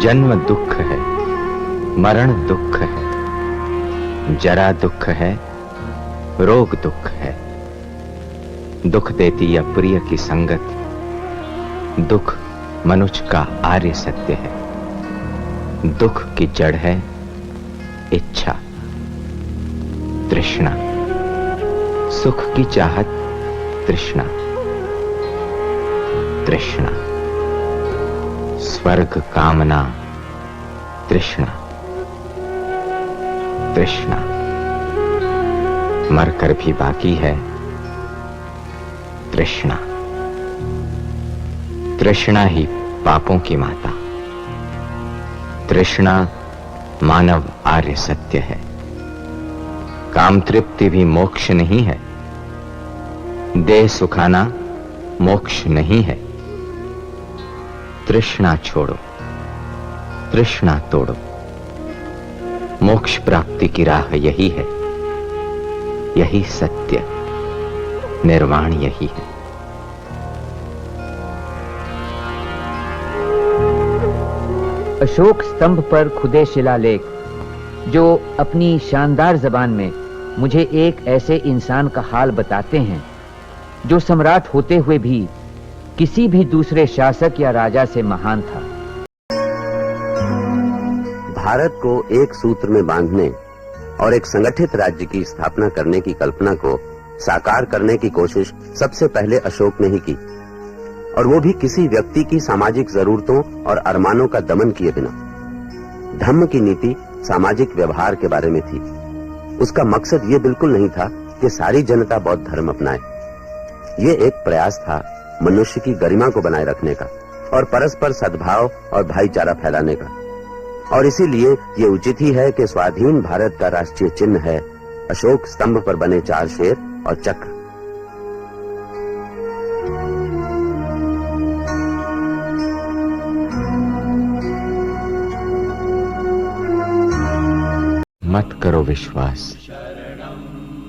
जन्म दुख है, मरण दुख है, जरा दुख है, रोग दुख है। दुख देती अप्रिय की संगत, दुख मनुष्य का आर्य सत्य है। दुख की जड़ है इच्छा, तृष्णा। सुख की चाहत तृष्णा, तृष्णा। स्वर्ग कामना तृष्णा, तृष्णा। मरकर भी बाकी है तृष्णा। तृष्णा ही पापों की माता। तृष्णा मानव आर्य सत्य है। काम तृप्ति भी मोक्ष नहीं है। देह सुखाना मोक्ष नहीं है। तृष्णा छोड़ो, तृष्णा तोड़ो। मोक्ष प्राप्ति की राह यही है, यही सत्य, निर्वाण यही है। अशोक स्तंभ पर खुदे शिलालेख, जो अपनी शानदार जबान में मुझे एक ऐसे इंसान का हाल बताते हैं जो सम्राट होते हुए भी किसी भी दूसरे शासक या राजा से महान था। भारत को एक सूत्र में बांधने और एक संगठित राज्य की स्थापना करने की कल्पना को साकार करने की कोशिश सबसे पहले अशोक ने ही की, और वो भी किसी व्यक्ति की सामाजिक जरूरतों और अरमानों का दमन किए बिना। धम्म की नीति सामाजिक व्यवहार के बारे में थी। उसका मकसद ये बिल्कुल नहीं था कि सारी जनता बौद्ध धर्म अपनाए। ये एक प्रयास था मनुष्य की गरिमा को बनाए रखने का और परस्पर सद्भाव और भाईचारा फैलाने का। और इसीलिए ये उचित ही है कि स्वाधीन भारत का राष्ट्रीय चिन्ह है अशोक स्तंभ पर बने 4 शेर और चक्र। मत करो विश्वास,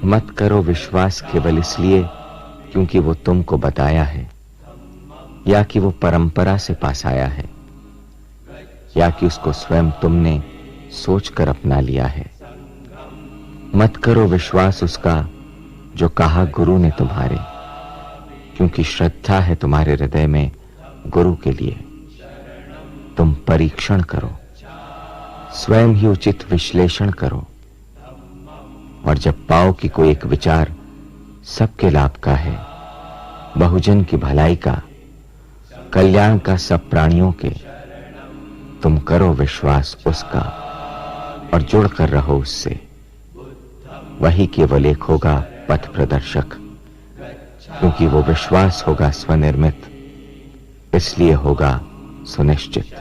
मत करो विश्वास केवल इसलिए क्योंकि वो तुमको बताया है, या कि वो परंपरा से पास आया है, या कि उसको स्वयं तुमने सोचकर अपना लिया है। मत करो विश्वास उसका जो कहा गुरु ने तुम्हारे, क्योंकि श्रद्धा है तुम्हारे हृदय में गुरु के लिए। तुम परीक्षण करो, स्वयं ही उचित विश्लेषण करो, और जब पाओ कि कोई एक विचार सबके लाभ का है, बहुजन की भलाई का, कल्याण का सब प्राणियों के, तुम करो विश्वास उसका और जुड़कर रहो उससे। वही केवल एक होगा पथ प्रदर्शक, क्योंकि वो विश्वास होगा स्वनिर्मित, इसलिए होगा सुनिश्चित।